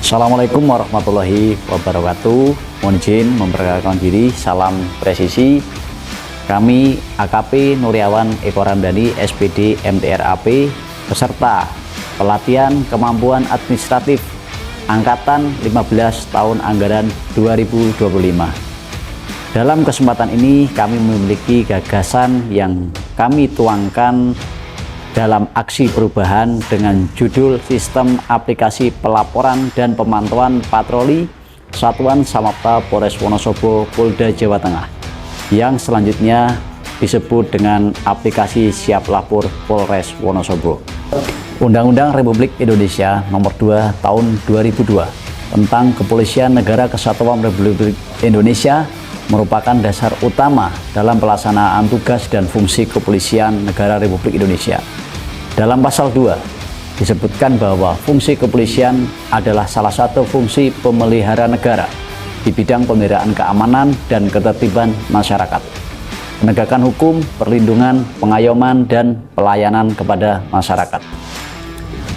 Assalamualaikum warahmatullahi wabarakatuh. Mohon izin memperkenalkan diri, salam presisi. Kami AKP Nuryawan Eko Ramdhani, SPD MTRAP, peserta pelatihan kemampuan administratif Angkatan 15 tahun anggaran 2025. Dalam kesempatan ini kami memiliki gagasan yang kami tuangkan dalam aksi perubahan dengan judul Sistem Aplikasi Pelaporan dan Pemantauan Patroli Satuan Samapta Polres Wonosobo Polda Jawa Tengah, yang selanjutnya disebut dengan Aplikasi Siap Lapor Polres Wonosobo. Undang-Undang Republik Indonesia Nomor 2 Tahun 2002 tentang Kepolisian Negara Kesatuan Republik Indonesia merupakan dasar utama dalam pelaksanaan tugas dan fungsi kepolisian negara Republik Indonesia. Dalam pasal 2 disebutkan bahwa fungsi kepolisian adalah salah satu fungsi pemelihara negara di bidang pemeliharaan keamanan dan ketertiban masyarakat, penegakan hukum, perlindungan, pengayoman, dan pelayanan kepada masyarakat.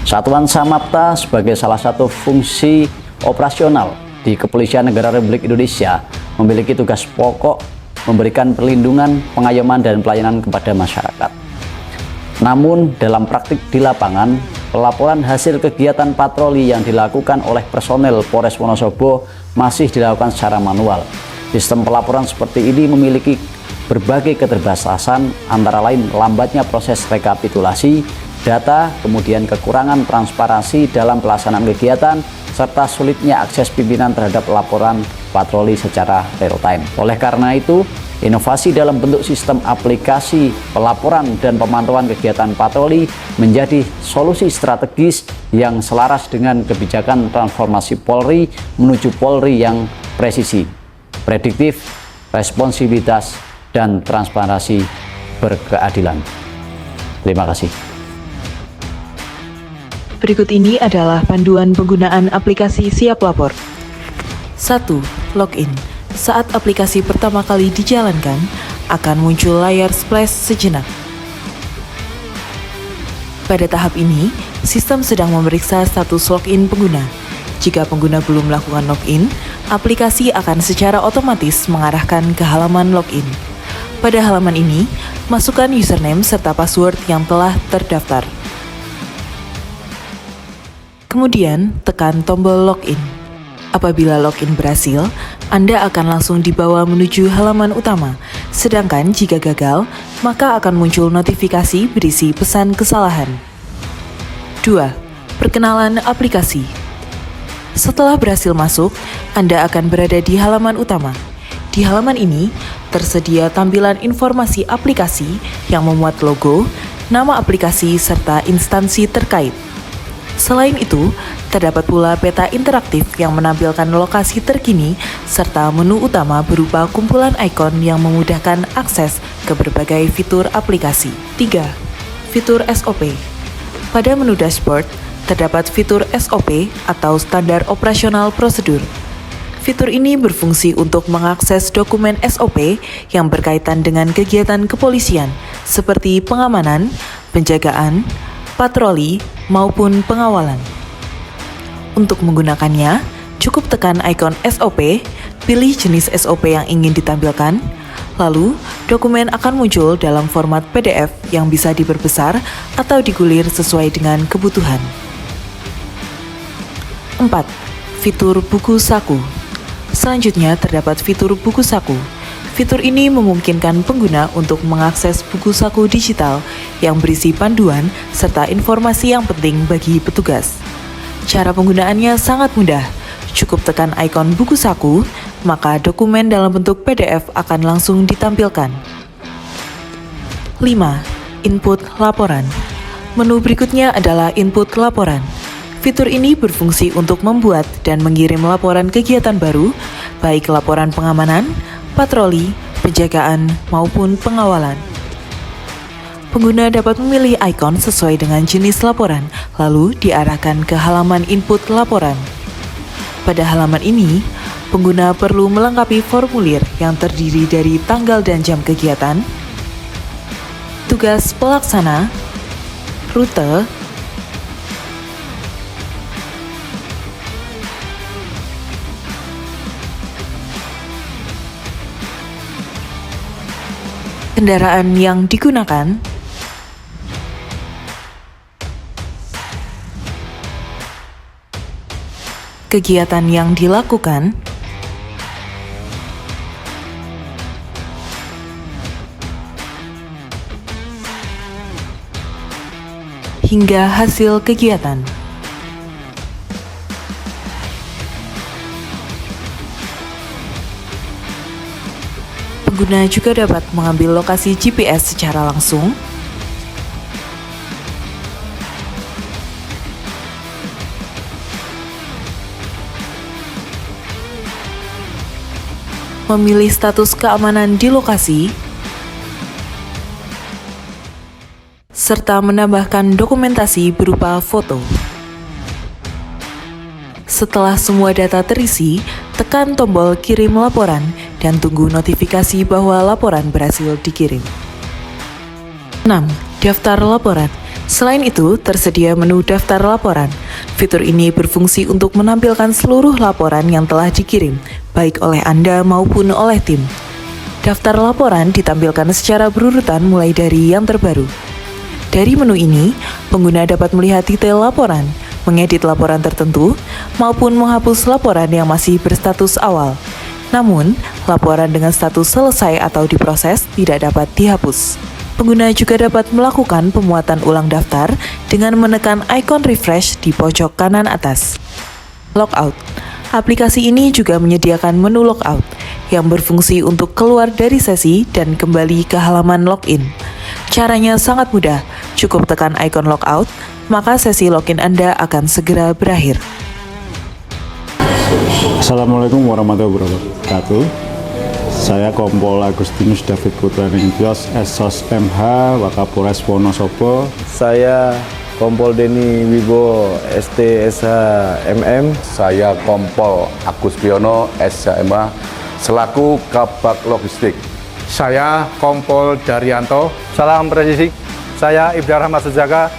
Satuan Samapta sebagai salah satu fungsi operasional di Kepolisian Negara Republik Indonesia memiliki tugas pokok memberikan perlindungan, pengayoman, dan pelayanan kepada masyarakat. Namun dalam praktik di lapangan, pelaporan hasil kegiatan patroli yang dilakukan oleh personel Polres Wonosobo masih dilakukan secara manual. Sistem pelaporan seperti ini memiliki berbagai keterbatasan, antara lain lambatnya proses rekapitulasi data, kemudian kekurangan transparansi dalam pelaksanaan kegiatan, serta sulitnya akses pimpinan terhadap laporan patroli secara real time. Oleh karena itu, inovasi dalam bentuk sistem aplikasi pelaporan dan pemantauan kegiatan patroli menjadi solusi strategis yang selaras dengan kebijakan transformasi Polri menuju Polri yang presisi, prediktif, responsibilitas, dan transparansi berkeadilan. Terima kasih. Berikut ini adalah panduan penggunaan aplikasi Siap Lapor. 1. Login. Saat aplikasi pertama kali dijalankan, akan muncul layar splash sejenak. Pada tahap ini, sistem sedang memeriksa status login pengguna. Jika pengguna belum melakukan login, aplikasi akan secara otomatis mengarahkan ke halaman login. Pada halaman ini, masukkan username serta password yang telah terdaftar. Kemudian, tekan tombol login. Apabila login berhasil, Anda akan langsung dibawa menuju halaman utama. Sedangkan jika gagal, maka akan muncul notifikasi berisi pesan kesalahan. 2. Perkenalan aplikasi. Setelah berhasil masuk, Anda akan berada di halaman utama. Di halaman ini, tersedia tampilan informasi aplikasi yang memuat logo, nama aplikasi, serta instansi terkait. Selain itu, terdapat pula peta interaktif yang menampilkan lokasi terkini serta menu utama berupa kumpulan ikon yang memudahkan akses ke berbagai fitur aplikasi. 3. Fitur SOP. Pada menu dashboard, terdapat fitur SOP atau Standar Operasional Prosedur. Fitur ini berfungsi untuk mengakses dokumen SOP yang berkaitan dengan kegiatan kepolisian seperti pengamanan, penjagaan, patroli, maupun pengawalan. Untuk menggunakannya, cukup tekan ikon SOP, pilih jenis SOP yang ingin ditampilkan, lalu dokumen akan muncul dalam format PDF yang bisa diperbesar atau digulir sesuai dengan kebutuhan. 4. Fitur buku saku. Selanjutnya terdapat fitur buku saku. Fitur ini memungkinkan pengguna untuk mengakses buku saku digital yang berisi panduan serta informasi yang penting bagi petugas. Cara penggunaannya sangat mudah. Cukup tekan ikon buku saku, maka dokumen dalam bentuk PDF akan langsung ditampilkan. 5. Input laporan. Menu berikutnya adalah input laporan. Fitur ini berfungsi untuk membuat dan mengirim laporan kegiatan baru, baik laporan pengamanan, patroli, penjagaan, maupun pengawalan. Pengguna dapat memilih ikon sesuai dengan jenis laporan, lalu diarahkan ke halaman input laporan. Pada halaman ini, pengguna perlu melengkapi formulir yang terdiri dari tanggal dan jam kegiatan, tugas pelaksana, rute, kendaraan yang digunakan, kegiatan yang dilakukan, hingga hasil kegiatan. Pengguna juga dapat mengambil lokasi GPS secara langsung, memilih status keamanan di lokasi, serta menambahkan dokumentasi berupa foto. Setelah semua data terisi, tekan tombol kirim laporan dan tunggu notifikasi bahwa laporan berhasil dikirim. 6. Daftar laporan. Selain itu, tersedia menu daftar laporan. Fitur ini berfungsi untuk menampilkan seluruh laporan yang telah dikirim, baik oleh Anda maupun oleh tim. Daftar laporan ditampilkan secara berurutan mulai dari yang terbaru. Dari menu ini, pengguna dapat melihat detail laporan, mengedit laporan tertentu, maupun menghapus laporan yang masih berstatus awal. Namun, laporan dengan status selesai atau diproses tidak dapat dihapus. Pengguna juga dapat melakukan pemuatan ulang daftar dengan menekan ikon refresh di pojok kanan atas. Logout. Aplikasi ini juga menyediakan menu logout yang berfungsi untuk keluar dari sesi dan kembali ke halaman login. Caranya sangat mudah, cukup tekan ikon logout, maka sesi login Anda akan segera berakhir. Assalamualaikum warahmatullahi wabarakatuh. Saya Kompol Agustinus David Putra Ningtyos, SOS MH Wakapolres Wonosobo. Saya Kompol Deni Wibo, STSH MM. Saya Kompol Agus Piono, SHMH, selaku Kabak Logistik. Saya Kompol Daryanto, Salam Presisi. Saya Ibda Rahmat Sejaka,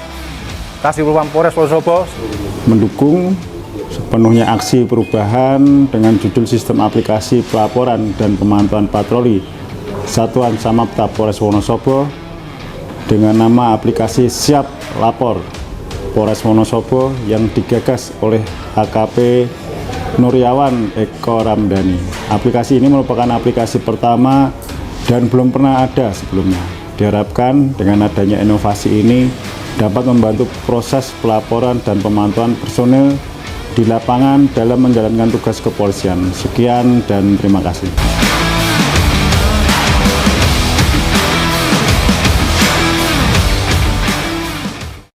Kasih Propam Polres Wonosobo. Mendukung sepenuhnya aksi perubahan dengan judul Sistem Aplikasi Pelaporan dan Pemantauan Patroli Satuan Samapta Polres Wonosobo dengan nama aplikasi Siap Lapor Polres Wonosobo yang digagas oleh AKP Nuryawan Eko Ramdhani. Aplikasi ini merupakan aplikasi pertama dan belum pernah ada sebelumnya. Diharapkan dengan adanya inovasi ini dapat membantu proses pelaporan dan pemantauan personil di lapangan dalam menjalankan tugas kepolisian. Sekian dan terima kasih.